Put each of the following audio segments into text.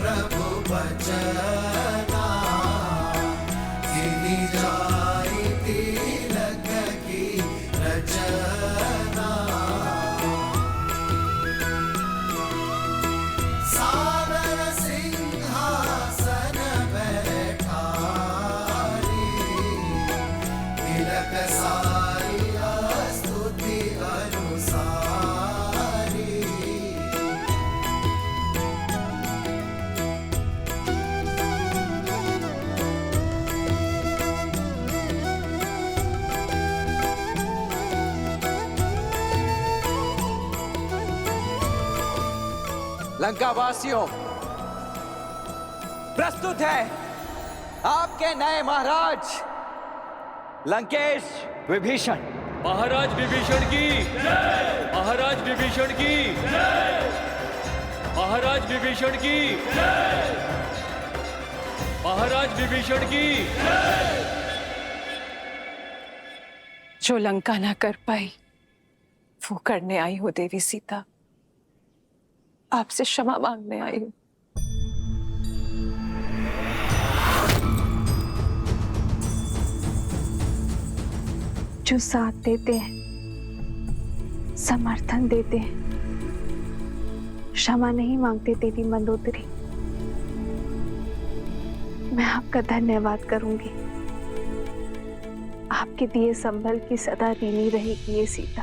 प्रभु बचना, गिनी जाई तिलक की रचना। सादर सिंहासन बैठारी, तिलक सारी स्तुति अनुसारी। लंकावासियों, प्रस्तुत है आपके नए महाराज लंकेश विभीषण। महाराज विभीषण की जय! महाराज विभीषण की जय! महाराज विभीषण की जय! महाराज विभीषण की जय! जो लंका ना कर पाई वो करने आई हो देवी सीता। आपसे क्षमा मांगने आई हूं। जो साथ देते हैं, समर्थन देते हैं, क्षमा नहीं मांगते देवी मंदोदरी। मैं आपका धन्यवाद करूंगी। आपके दिए संबल की सदा ऋणी रहेगी ये सीता।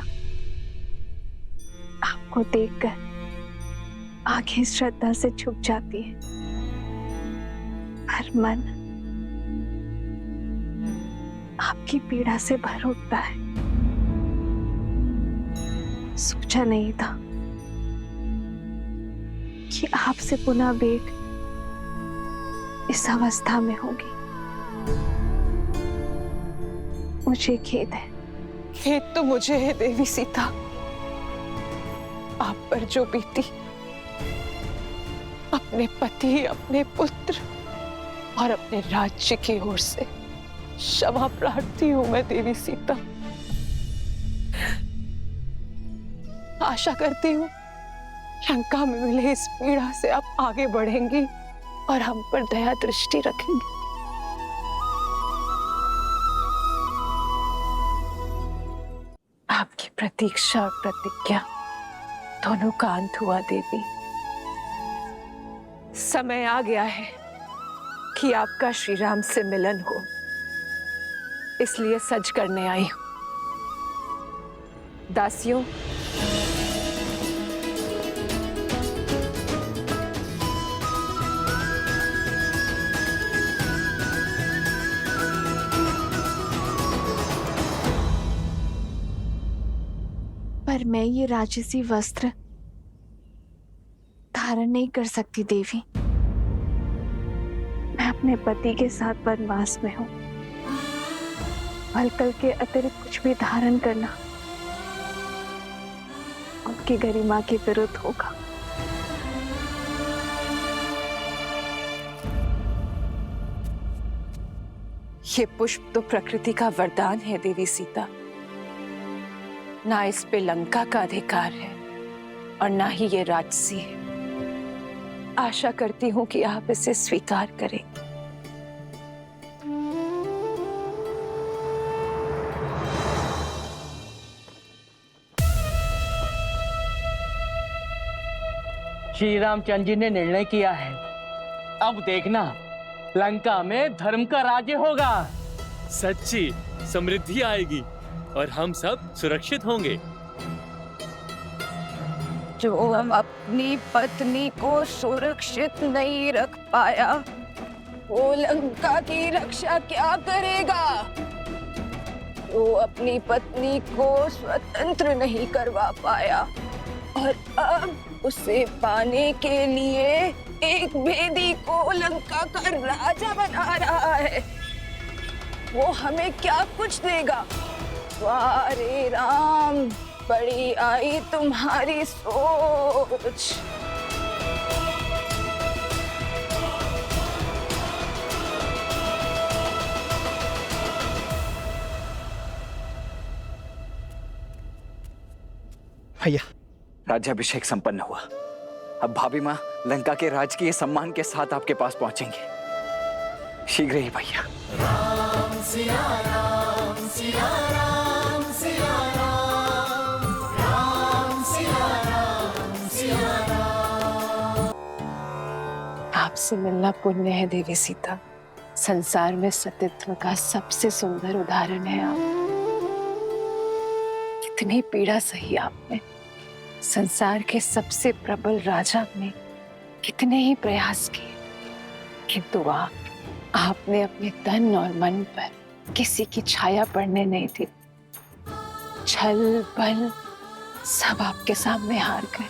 आपको देखकर आंखें श्रद्धा से झुक जाती है, हर मन आपकी पीड़ा से भर उठता है। सोचा नहीं था कि आपसे पुनः भेंट इस अवस्था में होगी। मुझे खेद है। खेद तो मुझे है देवी सीता। आप पर जो बीती, अपने पति, अपने पुत्र और अपने राज्य की ओर से क्षमा प्रार्थी हूं मैं देवी सीता। आशा करती हूं लंका में मिले इस पीड़ा से आप आगे बढ़ेंगी और हम पर दया दृष्टि रखेंगी। आपकी प्रतीक्षा और प्रतिज्ञा दोनों का अंत हुआ देवी। समय आ गया है कि आपका श्री राम से मिलन हो, इसलिए सज करने आई हूं। दासियों, पर मैं ये राजसी वस्त्र धारण नहीं कर सकती देवी। मैं अपने पति के साथ वनवास में हूं। वलकल के अतिरिक्त कुछ भी धारण करना उनकी गरिमा के विरुद्ध होगा। ये पुष्प तो प्रकृति का वरदान है देवी सीता। ना इस पे लंका का अधिकार है और ना ही ये राजसी है। आशा करती हूं कि आप इसे स्वीकार करें। श्री रामचंद्र जी ने निर्णय किया है, अब देखना लंका में धर्म का राज्य होगा। सच्ची समृद्धि आएगी और हम सब सुरक्षित होंगे। जो अपनी पत्नी को सुरक्षित नहीं रख पाया, वो लंका की रक्षा क्या करेगा? जो अपनी पत्नी को स्वतंत्र नहीं करवा पाया और अब उसे पाने के लिए एक भेदी को लंका का राजा बना रहा है, वो हमें क्या कुछ देगा? वाह रे राम, बड़ी आई तुम्हारी सोच। भैया, राज्याभिषेक संपन्न हुआ। अब भाभी माँ लंका के राजकीय सम्मान के साथ आपके पास पहुंचेंगे। शीघ्र ही भैया। राम सिया राम सिया राम सिया राम, राम सिया राम सिया राम। आपसे मिलना पुण्य है देवी सीता। संसार में सतीत्व का सबसे सुंदर उदाहरण है आप। कितनी पीड़ा सही आपने। संसार के सबसे प्रबल राजा ने कितने ही प्रयास किए, किंतु आपने अपने तन और मन पर किसी की छाया पड़ने नहीं दी। छल बल सब आपके सामने हार गए।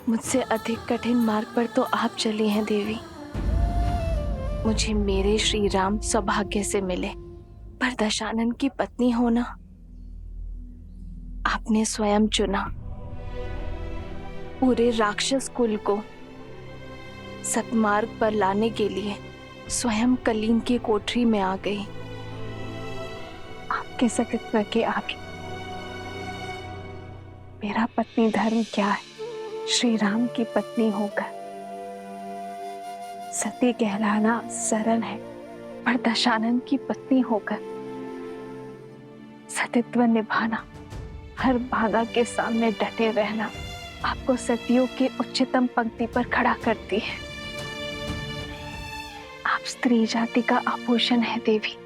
मुझसे अधिक कठिन मार्ग पर तो आप चली हैं देवी। मुझे मेरे श्री राम सौभाग्य से मिले, पर दशानन की पत्नी होना आपने स्वयं चुना। पूरे राक्षस कुल को सतमार्ग पर लाने के लिए स्वयं कलीन की कोठरी में आ गई। आपके सतीत्व के आगे मेरा पत्नी धर्म क्या है? श्री राम की पत्नी होकर सती कहलाना सरल है, पर दशानन की पत्नी होकर सतीत्व निभाना, हर बाधा के सामने डटे रहना आपको सतियों की उच्चतम पंक्ति पर खड़ा करती है। आप स्त्री जाति का आभूषण है देवी,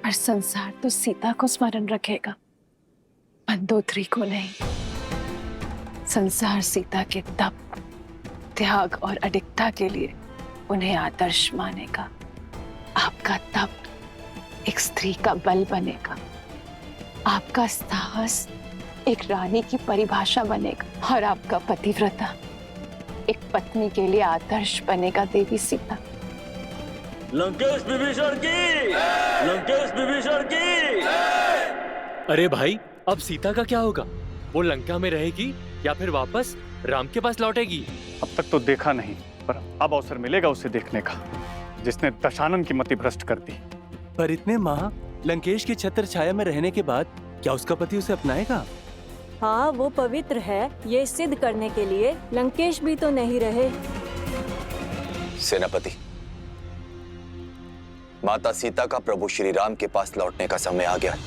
पर संसार तो सीता को स्मरण रखेगा, मंदोदरी को नहीं। संसार सीता के तप, त्याग और अडिगता के लिए उन्हें आदर्श मानेगा। आपका तप एक स्त्री का बल बनेगा, आपका साहस एक रानी की परिभाषा बनेगा, और आपका पतिव्रता एक पत्नी के लिए आदर्श बनेगा देवी सीता। लंकेश विभीषण की, लंकेश विभीषण की। अरे भाई, अब सीता का क्या होगा? वो लंका में रहेगी या फिर वापस राम के पास लौटेगी? अब तक तो देखा नहीं, पर अब अवसर मिलेगा उसे देखने का, जिसने दशानन की मति भ्रष्ट कर दी। पर इतने माह लंकेश की छत्र छाया में रहने के बाद क्या उसका पति उसे अपनाएगा? हाँ, वो पवित्र है, ये सिद्ध करने के लिए लंकेश भी तो नहीं रहे। सेनापति, माता सीता का प्रभु श्री राम के पास लौटने का समय आ गया है।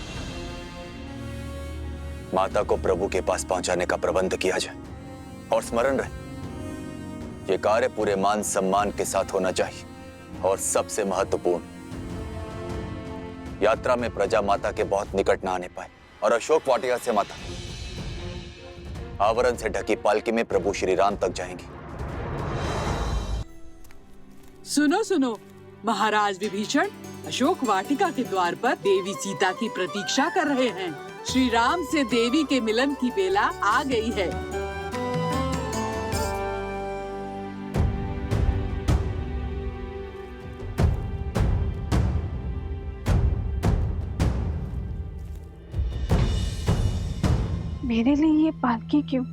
माता को प्रभु के पास पहुंचाने का प्रबंध किया जाए, और स्मरण रहे, ये कार्य पूरे मान सम्मान के साथ होना चाहिए, और सबसे महत्वपूर्ण, यात्रा में प्रजा माता के बहुत निकट न आने पाए, और अशोक वाटिका से माता आवरण से ढकी पालकी में प्रभु श्री राम तक जाएंगी। सुनो सुनो, महाराज विभीषण अशोक वाटिका के द्वार पर देवी सीता की प्रतीक्षा कर रहे हैं। श्री राम से देवी के मिलन की बेला आ गई है। मेरे लिए ये पालकी क्यों,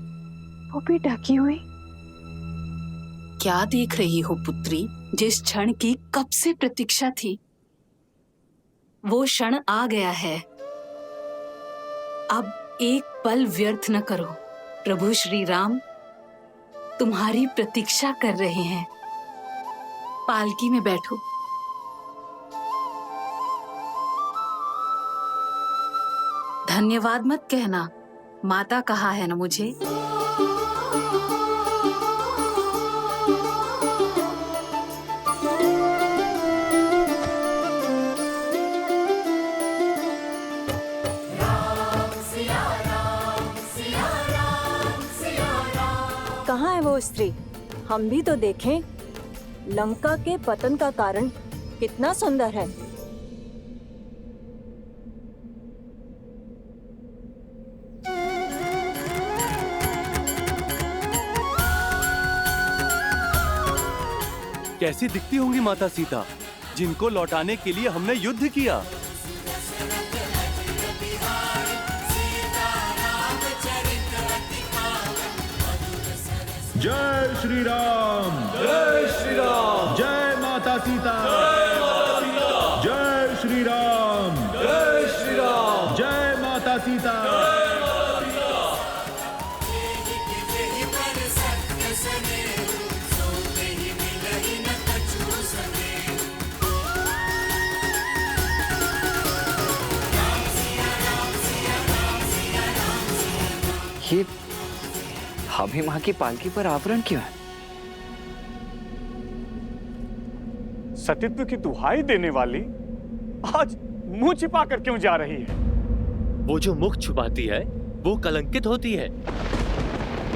वो भी ढकी हुई? क्या देख रही हो पुत्री? जिस क्षण की कब से प्रतीक्षा थी, वो क्षण आ गया है। अब एक पल व्यर्थ न करो। प्रभु श्री राम तुम्हारी प्रतीक्षा कर रहे हैं। पालकी में बैठो। धन्यवाद मत कहना, माता कहा है ना मुझे। कहाँ है वो स्त्री? हम भी तो देखें। लंका के पतन का कारण कितना सुंदर है। कैसी दिखती होंगी माता सीता, जिनको लौटाने के लिए हमने युद्ध किया। जय श्री राम, जय श्री राम, जय माता सीता, जय श्री राम, जय श्री राम, जय माता सीता। जय ये हबी माँ की पालकी पर आवरण क्यों है? सतीत्व की दुहाई देने वाली आज मुंह छिपा कर क्यों जा रही है? वो जो मुख छुपाती है वो कलंकित होती है।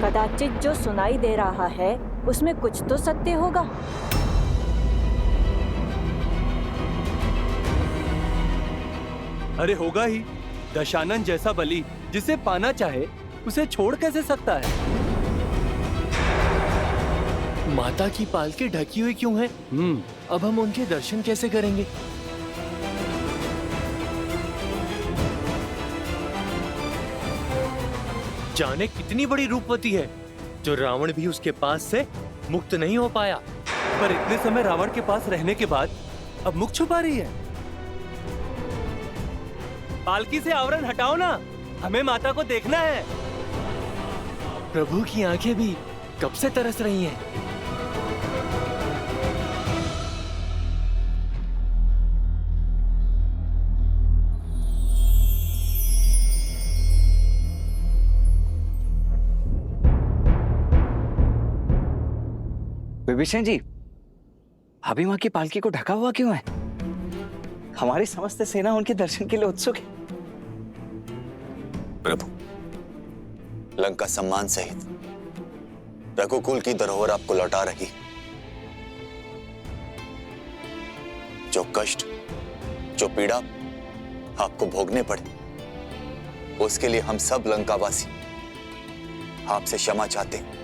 कदाचित जो सुनाई दे रहा है उसमें कुछ तो सत्य होगा। अरे होगा ही। दशानन जैसा बलि जिसे पाना चाहे उसे छोड़ कैसे सकता है? माता की पालकी ढकी हुई क्यों है? अब हम उनके दर्शन कैसे करेंगे? जाने कितनी बड़ी रूपवती है जो रावण भी उसके पास से मुक्त नहीं हो पाया। पर इतने समय रावण के पास रहने के बाद अब मुख छुपा रही है। पालकी से आवरण हटाओ ना, हमें माता को देखना है। प्रभु की आंखें भी कब से तरस रही हैं। विभीषण जी, हबी माँ की पालकी को ढका हुआ क्यों है? हमारी समस्त सेना उनके दर्शन के लिए उत्सुक है। प्रभु, लंका सम्मान सहित रघुकुल की धरोहर आपको लौटा रही। जो कष्ट, जो पीड़ा आपको भोगने पड़े, उसके लिए हम सब लंकावासी आपसे क्षमा चाहते हैं।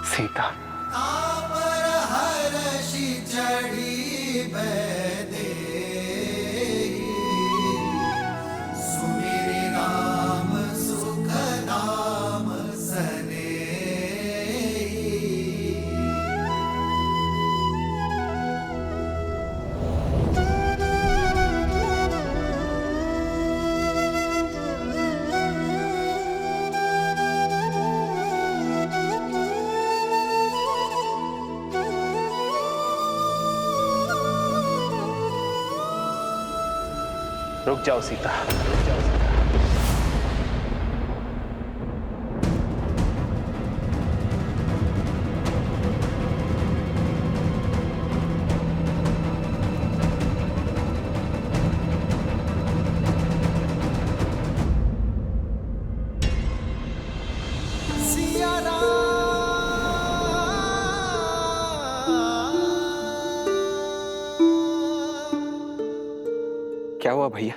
सीता, रुक जाओ सीता, रुक जाओ। क्या हुआ भैया?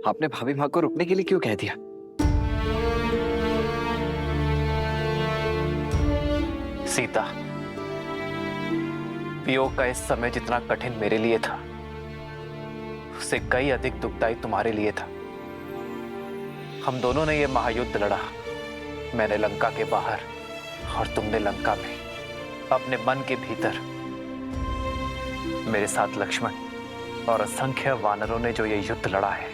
आपने भाभी माँ को रुकने के लिए क्यों कह दिया? सीता, वियोग का इस समय जितना कठिन मेरे लिए था, उससे कई अधिक दुखदायी तुम्हारे लिए था। हम दोनों ने यह महायुद्ध लड़ा, मैंने लंका के बाहर और तुमने लंका में, अपने मन के भीतर। मेरे साथ लक्ष्मण और असंख्य वानरों ने जो ये युद्ध लड़ा है,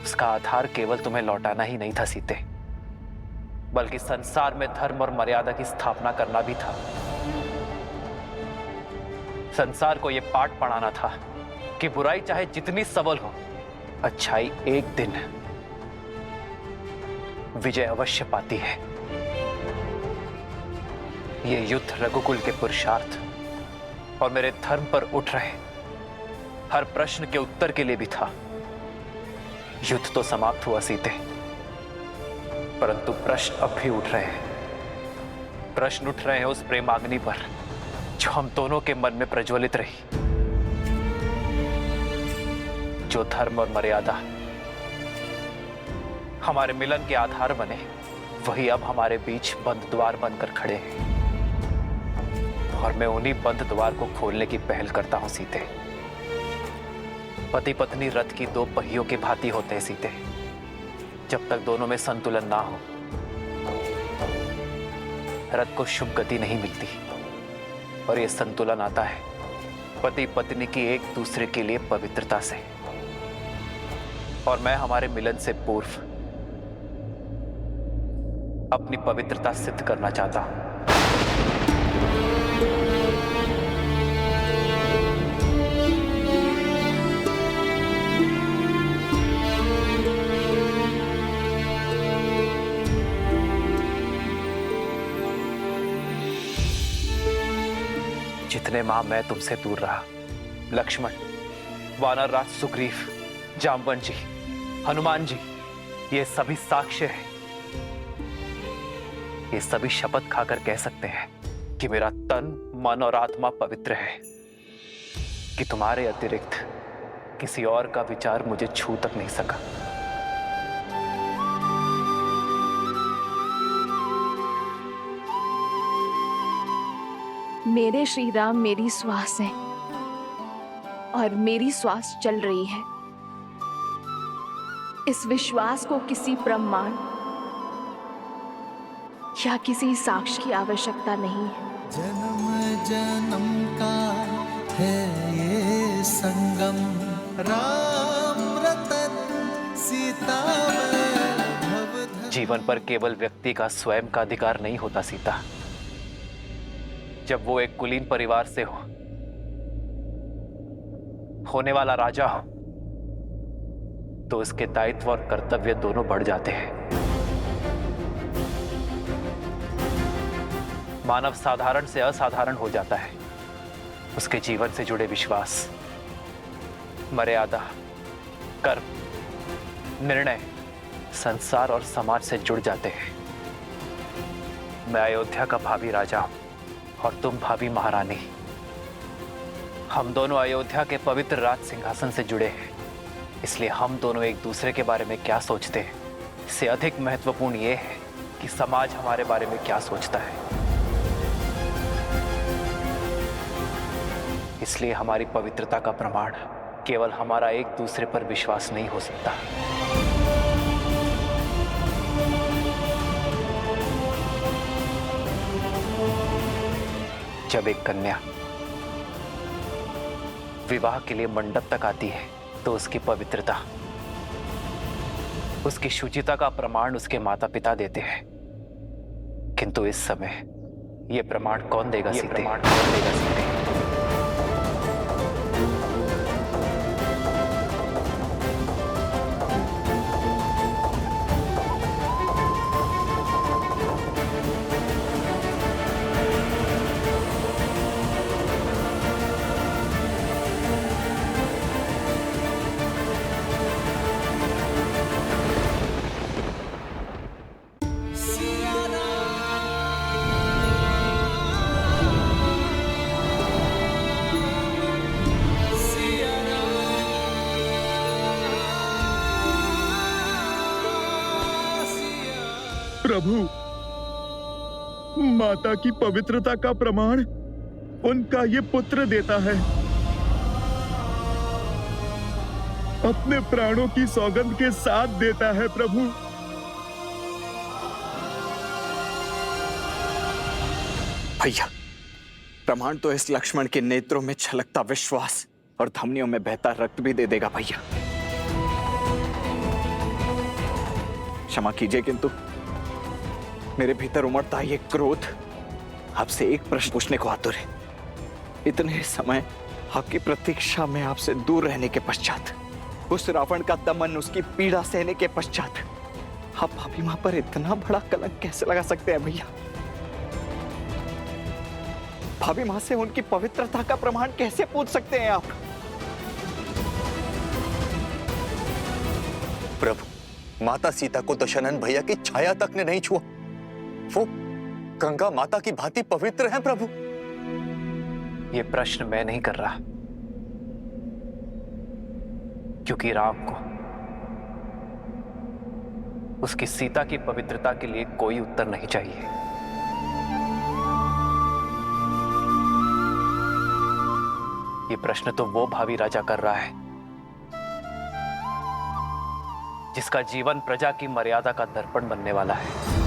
उसका आधार केवल तुम्हें लौटाना ही नहीं था सीते, बल्कि संसार में धर्म और मर्यादा की स्थापना करना भी था। संसार को यह पाठ पढ़ाना था कि बुराई चाहे जितनी सबल हो, अच्छाई एक दिन विजय अवश्य पाती है। यह युद्ध रघुकुल के पुरुषार्थ और मेरे धर्म पर उठ रहे हर प्रश्न के उत्तर के लिए भी था। युद्ध तो समाप्त हुआ सीते, परंतु प्रश्न अब भी उठ रहे हैं। प्रश्न उठ रहे हैं उस प्रेमाग्नि पर जो हम दोनों के मन में प्रज्वलित रही। जो धर्म और मर्यादा हमारे मिलन के आधार बने, वही अब हमारे बीच बंद द्वार बनकर खड़े हैं, और मैं उन्हीं बंद द्वार को खोलने की पहल करता हूं सीते। पति पत्नी रथ की दो पहियों की भांति होते हैं सीते। जब तक दोनों में संतुलन ना हो, रथ को शुभ गति नहीं मिलती। और यह संतुलन आता है पति पत्नी की एक दूसरे के लिए पवित्रता से। और मैं हमारे मिलन से पूर्व अपनी पवित्रता सिद्ध करना चाहता हूं। जितने माह मैं तुमसे दूर रहा, लक्ष्मण, वानर राज सुग्रीव, जामवन जी, हनुमान जी, ये सभी साक्ष्य हैं। ये सभी शपथ खाकर कह सकते हैं कि मेरा तन, मन और आत्मा पवित्र है, कि तुम्हारे अतिरिक्त किसी और का विचार मुझे छू तक नहीं सका। मेरे श्री राम मेरी श्वास है और मेरी श्वास चल रही है। इस विश्वास को किसी प्रमाण या किसी साक्ष्य की आवश्यकता नहीं है। जन्म जन्म का है ये संगम, राम रतन सीता भव। जीवन पर केवल व्यक्ति का स्वयं का अधिकार नहीं होता सीता। जब वो एक कुलीन परिवार से होने वाला राजा हो, तो उसके दायित्व और कर्तव्य दोनों बढ़ जाते हैं। मानव साधारण से असाधारण हो जाता है। उसके जीवन से जुड़े विश्वास, मर्यादा, कर्म, निर्णय संसार और समाज से जुड़ जाते हैं। मैं अयोध्या का भावी राजा हूं और तुम भावी महारानी। हम दोनों अयोध्या के पवित्र राज सिंहासन से जुड़े हैं, इसलिए हम दोनों एक दूसरे के बारे में क्या सोचते हैं, इससे अधिक महत्वपूर्ण यह है कि समाज हमारे बारे में क्या सोचता है। इसलिए हमारी पवित्रता का प्रमाण केवल हमारा एक दूसरे पर विश्वास नहीं हो सकता। जब एक कन्या विवाह के लिए मंडप तक आती है, तो उसकी पवित्रता, उसकी शुचिता का प्रमाण उसके माता पिता देते हैं। किंतु इस समय यह प्रमाण कौन देगा सीते? प्रभु, माता की पवित्रता का प्रमाण उनका ये पुत्र देता है। अपने प्राणों की सौगंध के साथ देता है प्रभु। भैया, प्रमाण तो इस लक्ष्मण के नेत्रों में छलकता विश्वास और धमनियों में बहता रक्त भी दे देगा भैया। क्षमा कीजिए, किंतु मेरे भीतर उमड़ता ये क्रोध आपसे एक प्रश्न पूछने को आतुर है। इतने समय आपकी प्रतीक्षा में आपसे दूर रहने के पश्चात, उस रावण का दमन, उसकी पीड़ा सहने के पश्चात, आप भाभी मां पर इतना बड़ा कलंक कैसे लगा सकते हैं भैया? भाभी मां से उनकी पवित्रता का प्रमाण कैसे पूछ सकते हैं आप? प्रभु, माता सीता को दशानन भैया की छाया तक ने नहीं छुआ। वो गंगा माता की भांति पवित्र हैं प्रभु। ये प्रश्न मैं नहीं कर रहा, क्योंकि राम को उसकी सीता की पवित्रता के लिए कोई उत्तर नहीं चाहिए। ये प्रश्न तो वो भावी राजा कर रहा है जिसका जीवन प्रजा की मर्यादा का दर्पण बनने वाला है।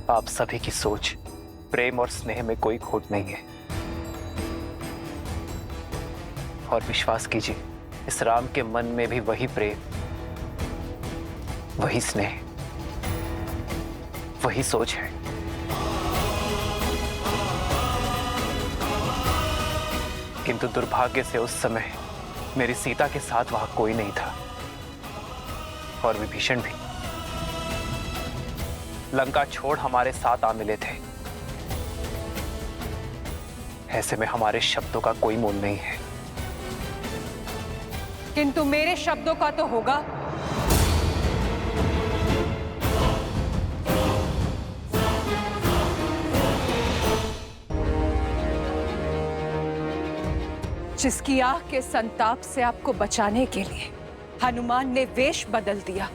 आप सभी की सोच, प्रेम और स्नेह में कोई खोट नहीं है। और विश्वास कीजिए, इस राम के मन में भी वही प्रेम, वही स्नेह, वही सोच है। किंतु दुर्भाग्य से उस समय मेरी सीता के साथ वहां कोई नहीं था, और विभीषण भी लंका छोड़ हमारे साथ आ मिले थे। ऐसे में हमारे शब्दों का कोई मोल नहीं है। किंतु मेरे शब्दों का तो होगा। जिसकी आह के संताप से आपको बचाने के लिए हनुमान ने वेश बदल दिया,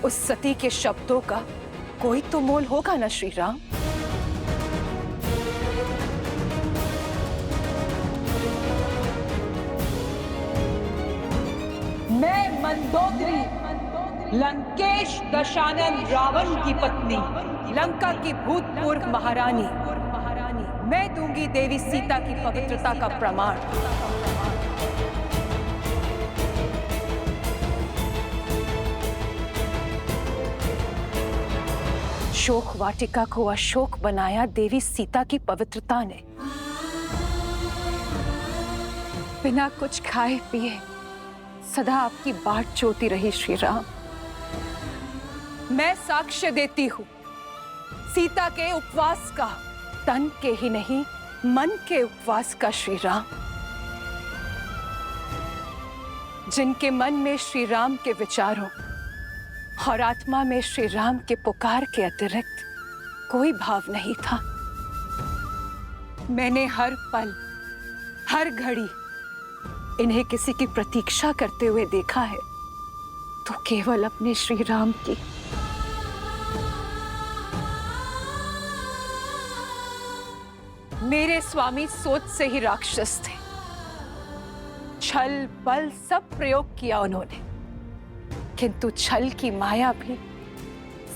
उस सती के शब्दों का कोई तो मोल होगा ना श्री राम? मैं मंदोदरी, लंकेश दशानन रावण की पत्नी, लंका की भूतपूर्व महारानी, मैं दूंगी देवी सीता की पवित्रता का प्रमाण। शोक वाटिका को अशोक बनाया देवी सीता की पवित्रता ने। बिना कुछ खाए पिए सदा आपकी बाट जोती रही श्री राम। मैं साक्ष्य देती हूं सीता के उपवास का, तन के ही नहीं मन के उपवास का श्री राम। जिनके मन में श्री राम के विचारों और आत्मा में श्री राम के पुकार के अतिरिक्त कोई भाव नहीं था, मैंने हर पल हर घड़ी इन्हें किसी की प्रतीक्षा करते हुए देखा है, तो केवल अपने श्री राम की। मेरे स्वामी सोच से ही राक्षस थे। छल बल सब प्रयोग किया उन्होंने, किंतु छल की माया भी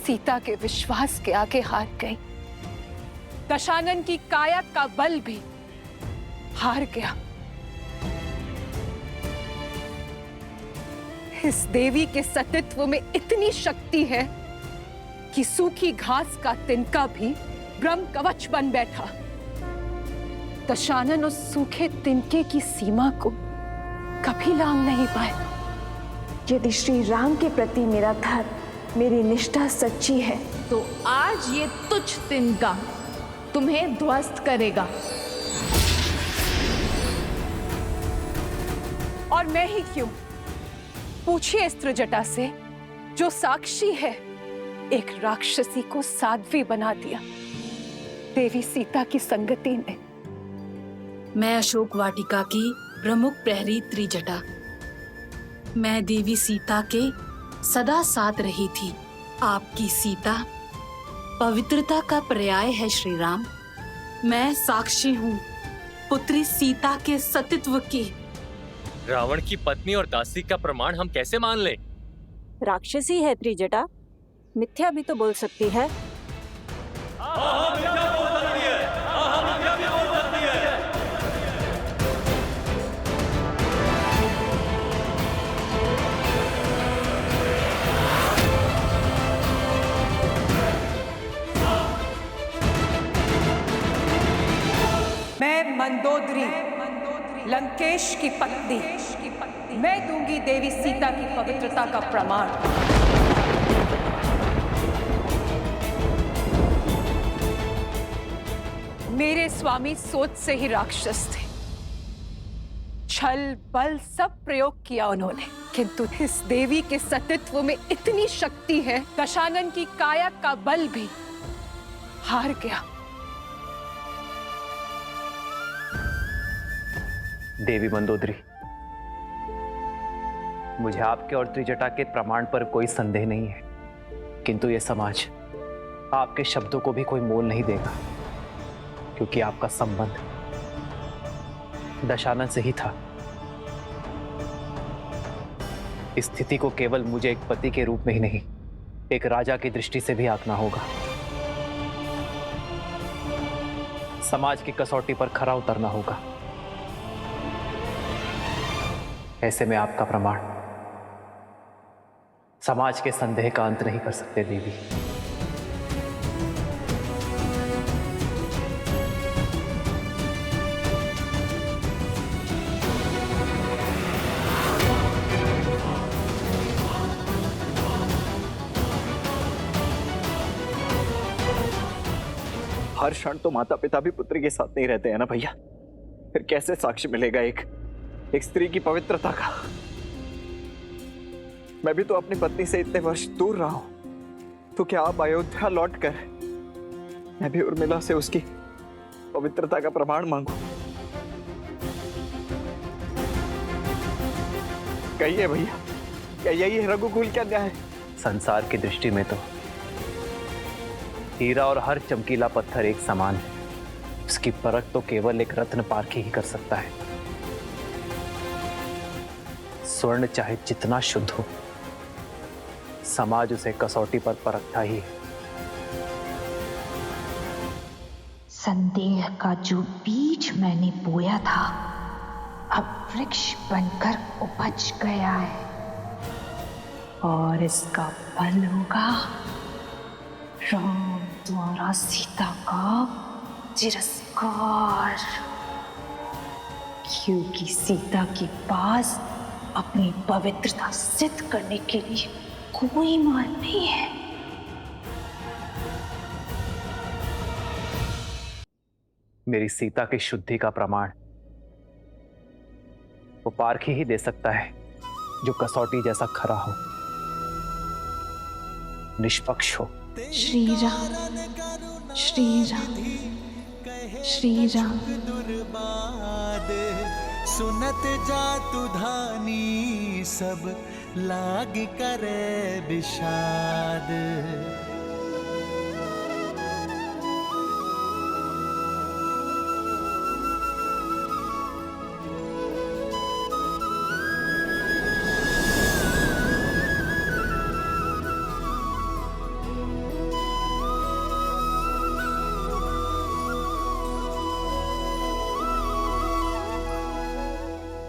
सीता के विश्वास के आगे हार गई। दशानन की काया का बल भी हार गया। इस देवी के सतीत्व में इतनी शक्ति है कि सूखी घास का तिनका भी ब्रह्म कवच बन बैठा। दशानन उस सूखे तिनके की सीमा को कभी लांघ नहीं पाए। यदि श्री राम के प्रति मेरा धर्म, मेरी निष्ठा सच्ची है, तो आज ये तुच्छ तिनका तुम्हें ध्वस्त करेगा। और मैं ही क्यों? पूछिए स्त्रजटा से, जो साक्षी है, एक राक्षसी को साध्वी बना दिया देवी सीता की संगति ने। मैं अशोक वाटिका की प्रमुख प्रहरी त्रिजटा, मैं देवी सीता के सदा साथ रही थी। आपकी सीता पवित्रता का पर्याय है श्री राम। मैं साक्षी हूँ पुत्री सीता के सतीत्व की। रावण की पत्नी और दासी का प्रमाण हम कैसे मान लें? राक्षसी है त्रिजटा, मिथ्या भी तो बोल सकती है। मैं मंदोदरी लंकेश की पत्नी, मैं दूंगी देवी सीता की पवित्रता का प्रमाण। मेरे स्वामी सोच से ही राक्षस थे। छल बल सब प्रयोग किया उन्होंने, किंतु इस देवी के सतीत्व में इतनी शक्ति है, दशानन की काया का बल भी हार गया। देवी मंदोदरी, मुझे आपके और त्रिजटा के प्रमाण पर कोई संदेह नहीं है, किंतु यह समाज आपके शब्दों को भी कोई मोल नहीं देगा, क्योंकि आपका संबंध दशानन से ही था। इस स्थिति को केवल मुझे एक पति के रूप में ही नहीं, एक राजा की दृष्टि से भी आंकना होगा। समाज की कसौटी पर खरा उतरना होगा। ऐसे में आपका प्रमाण समाज के संदेह का अंत नहीं कर सकते देवी। हर क्षण तो माता पिता भी पुत्री के साथ नहीं रहते हैं ना भैया, फिर कैसे साक्ष्य मिलेगा एक स्त्री की पवित्रता का? मैं भी तो अपनी पत्नी से इतने वर्ष दूर रहा हूं, तो क्या आप अयोध्या लौटकर मैं भी उर्मिला से उसकी पवित्रता का प्रमाण मांगू? कहिए भैया, क्या यही है रघुकुल का न्याय? संसार की दृष्टि में तो हीरा और हर चमकीला पत्थर एक समान है। उसकी परख तो केवल एक रत्न पारखी ही कर सकता है। स्वर्ण चाहे जितना शुद्ध हो, समाज उसे कसौटी पर परखता ही है। संदेह का जो बीज मैंने बोया था, अब वृक्ष बनकर उपज गया है, और इसका फल होगा राम द्वारा सीता का तिरस्कार, क्योंकि सीता के पास अपनी पवित्रता सिद्ध करने के लिए कोई मार्ग नहीं है। मेरी सीता की शुद्धि का प्रमाण वो पारखी ही दे सकता है, जो कसौटी जैसा खरा हो, निष्पक्ष हो। श्री राम, श्री राम, श्री राम। सुनत जातु धानी सब लाग करे विषाद।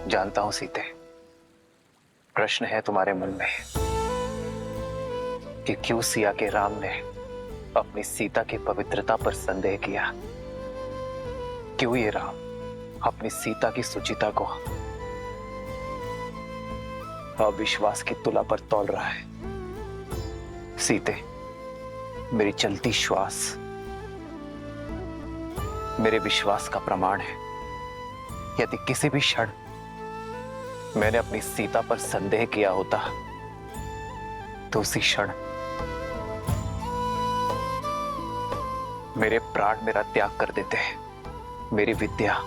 जानता हूं सीते, प्रश्न है तुम्हारे मन में कि क्यों सिया के राम ने अपनी सीता की पवित्रता पर संदेह किया। क्यों ये राम अपनी सीता की सुचिता को अविश्वास की तुला पर तौल रहा है। सीते, मेरी चलती श्वास मेरे विश्वास का प्रमाण है। यदि किसी भी क्षण मैंने अपनी सीता पर संदेह किया होता, तो उसी क्षण मेरे प्राण मेरा त्याग कर देते हैं, मेरी विद्या,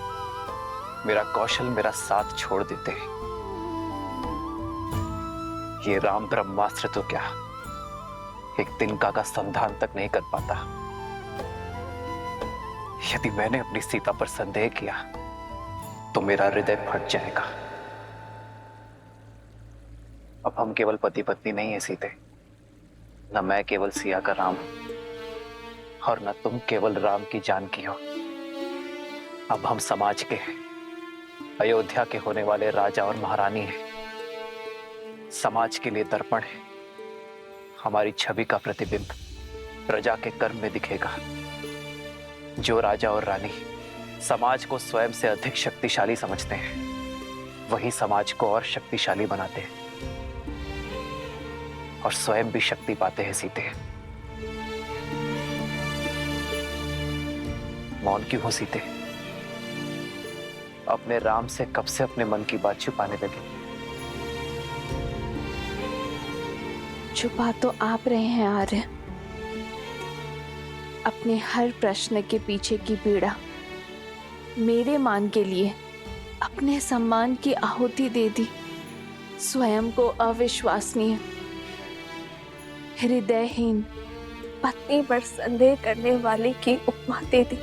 मेरा कौशल, मेरा साथ छोड़ देते हैं। ये राम ब्रह्मास्त्र तो क्या एक तिनका का संधान तक नहीं कर पाता। यदि मैंने अपनी सीता पर संदेह किया तो मेरा हृदय फट जाएगा। अब हम केवल पति पत्नी नहीं है सीते, न मैं केवल सिया का राम और न तुम केवल राम की जानकी हो। अब हम समाज के हैं, अयोध्या के होने वाले राजा और महारानी हैं। समाज के लिए दर्पण है, हमारी छवि का प्रतिबिंब प्रजा के कर्म में दिखेगा। जो राजा और रानी समाज को स्वयं से अधिक शक्तिशाली समझते हैं, वही समाज को और शक्तिशाली बनाते हैं और स्वयं भी शक्ति पाते हैं। सीते, मौन क्यों हो सीते? अपने राम से कब से अपने मन की बात छुपाने लगे? छुपा तो आप रहे हैं आर्य। अपने हर प्रश्न के पीछे की पीड़ा मेरे मान के लिए अपने सम्मान की आहुति दे दी। स्वयं को अविश्वसनीय, हृदयहीन पत्नी पर संदेह करने वाले की उपमा दे दी।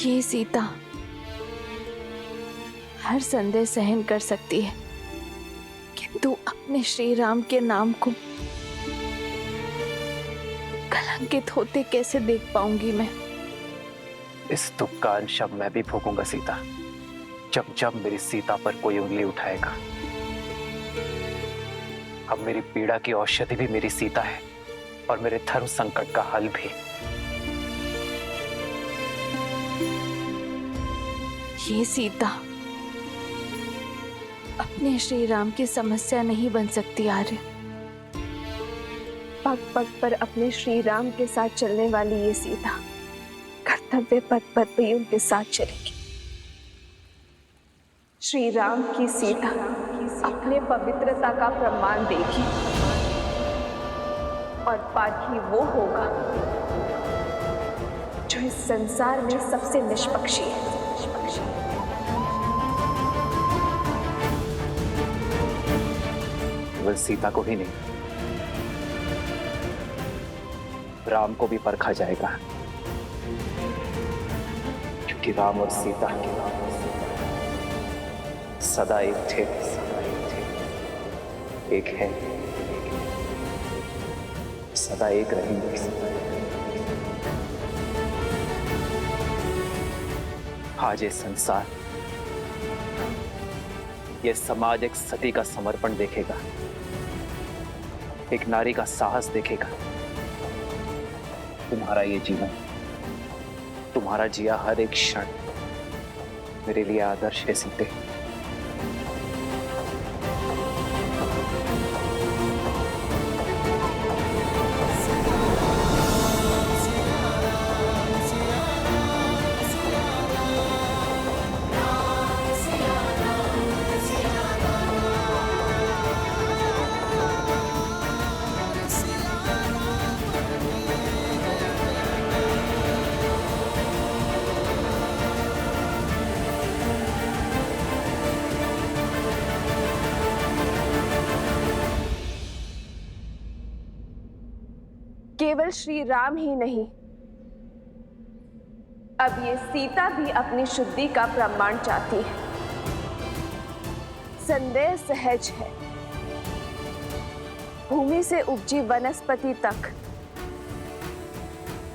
ये सीता हर संदेह सहन कर सकती है, किंतु अपने श्री राम के नाम को कलंकित होते कैसे देख पाऊंगी मैं? इस दुख का अंश अब मैं भी भोगूंगा सीता, जब जब मेरी सीता पर कोई उंगली उठाएगा। अब मेरी पीड़ा की औषधि भी मेरी सीता है और मेरे धर्म संकट का हल भी। ये सीता अपने श्री राम की समस्या नहीं बन सकती आर्य। पग पग पर अपने श्री राम के साथ चलने वाली ये सीता कर्तव्य पथ पर भी उनके साथ चलेगी। श्री राम की सीता अपने पवित्रता का प्रमाण देगी और पाठी वो होगा जो इस संसार में सबसे निष्पक्षी है। केवल सीता को ही नहीं, राम को भी परखा जाएगा, क्योंकि राम और सीता सदा एक थे, एक है, सदा एक रहेंगे। आज ये संसार, ये समाज एक सती का समर्पण देखेगा, एक नारी का साहस देखेगा। तुम्हारा ये जीवन, तुम्हारा जिया हर एक क्षण मेरे लिए आदर्श है सीते। केवल श्री राम ही नहीं, अब ये सीता भी अपनी शुद्धि का प्रमाण चाहती है। संदेह सहज है, भूमि से उपजी वनस्पति तक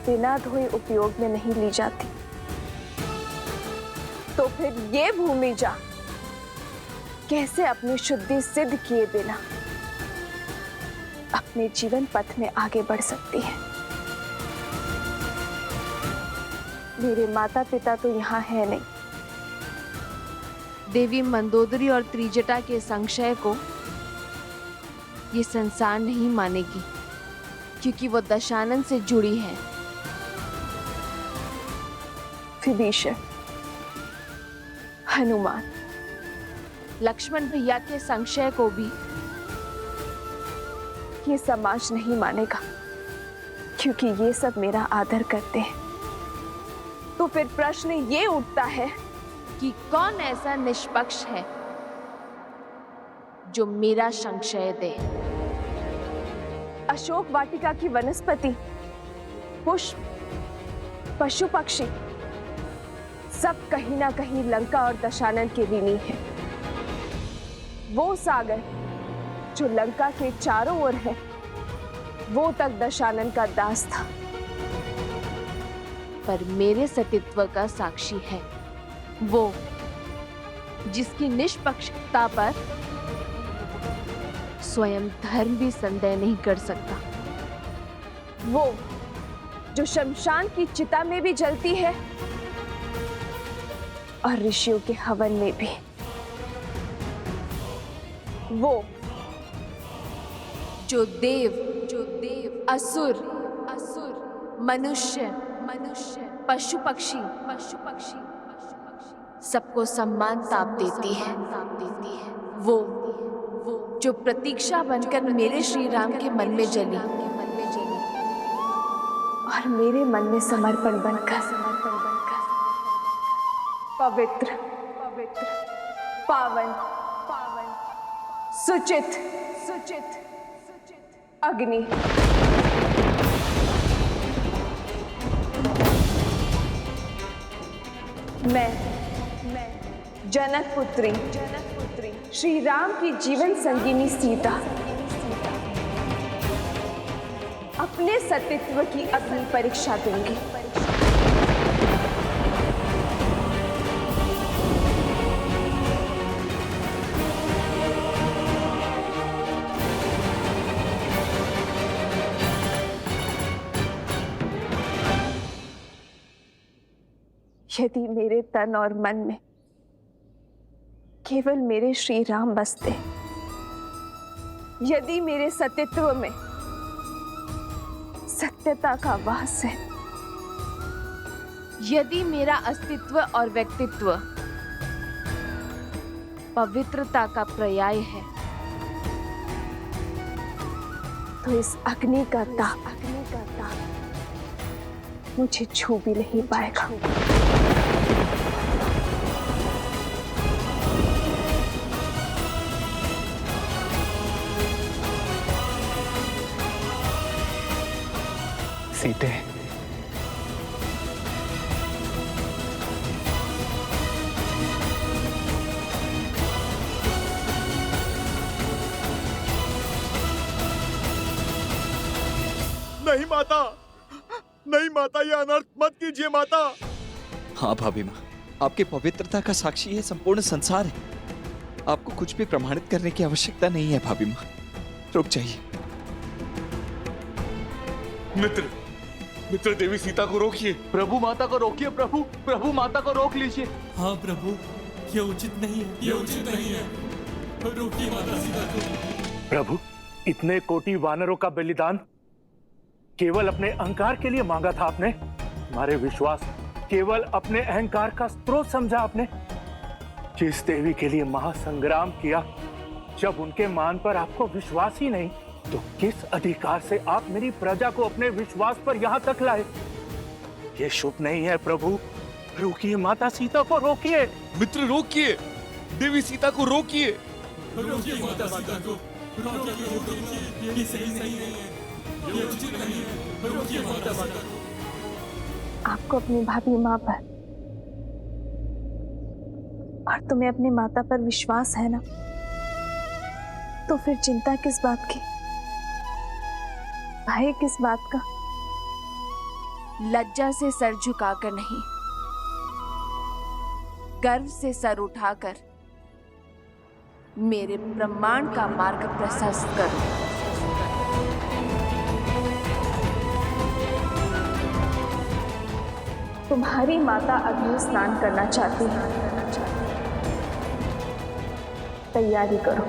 बिना धोए उपयोग में नहीं ली जाती, तो फिर ये भूमि जा कैसे अपनी शुद्धि सिद्ध किए बिना अपने जीवन पथ में आगे बढ़ सकती है? मेरे माता पिता तो यहाँ है नहीं। देवी मंदोदरी और त्रिजटा के संशय को ये संसार नहीं मानेगी, क्योंकि वो दशानन से जुड़ी है। विभीषण, हनुमान, लक्ष्मण भैया के संशय को भी ये समाज नहीं मानेगा, क्योंकि ये सब मेरा आदर करते हैं। तो फिर प्रश्न ये उठता है कि कौन ऐसा निष्पक्ष है जो मेरा संशय दे। अशोक वाटिका की वनस्पति, पुष्प, पशु पक्षी सब कहीं ना कहीं लंका और दशानन के ऋणी है। वो सागर जो लंका के चारों ओर है, वो तक दशानन का दास था। पर मेरे सतीत्व का साक्षी है वो, जिसकी निष्पक्षता पर स्वयं धर्म भी संदेह नहीं कर सकता। वो जो शमशान की चिता में भी जलती है और ऋषियों के हवन में भी। वो जो देव असुर मनुष्य पशु पक्षी सबको सम्मान ताप देती है। वो जो प्रतीक्षा बनकर मेरे श्री राम के मन में जली और मेरे मन में समर्पण बनकर पवित्र पावन सुचित अग्नि मैं जनक पुत्री श्री राम की जीवन संगिनी सीता अपने सतीत्व की अपनी परीक्षा दूंगी। यदि मेरे तन और मन में केवल मेरे श्री राम बसते, यदि मेरे सतीत्व में सत्यता का वास है, यदि मेरा अस्तित्व और व्यक्तित्व पवित्रता का पर्याय है, तो इस अग्नि का ताप मुझे छू भी नहीं पाएगा। सीते, नहीं माता, नहीं माता, ये अनर्थ मत कीजिए माता। हाँ भाभी माँ, आपकी पवित्रता का साक्षी है संपूर्ण संसार है। आपको कुछ भी प्रमाणित करने की आवश्यकता नहीं है भाभी माँ, रुक जाइए। मित्र देवी सीता को रोकिए। प्रभु माता को रोकिए। प्रभु माता को रोक लीजिए। हाँ प्रभु, ये उचित नहीं है, ये उचित नहीं है। रोकिए माता सीता को। प्रभु, इतने कोटि वानरों का बलिदान केवल अपने अहंकार के लिए मांगा था आपने? हमारे विश्वास केवल अपने अहंकार का स्रोत समझा आपने? जिस देवी के लिए महासंग्राम किया, जब उनके मान पर आपको विश्वास ही नहीं, तो किस अधिकार से आप मेरी प्रजा को अपने विश्वास पर यहाँ तक लाए? ये शुभ नहीं है प्रभु। रोकिए माता सीता को, रोकिए। मित्र रोकिए, देवी सीता को रोकिए। रोकिए माता सीता को, रोकिए, ये सही नहीं है, ये उचित नहीं है। रोकिए माता सीता को। आपको अपनी भाभी माँ पर और तुम्हें अपनी माता पर विश्वास है ना, तो फिर चिंता किस बात की, भय किस बात का? लज्जा से सर झुकाकर नहीं, गर्व से सर उठाकर मेरे ब्रह्मांड का मार्ग प्रशस्त करो। तुम्हारी माता अग्नि स्नान करना चाहती है, तैयारी करो।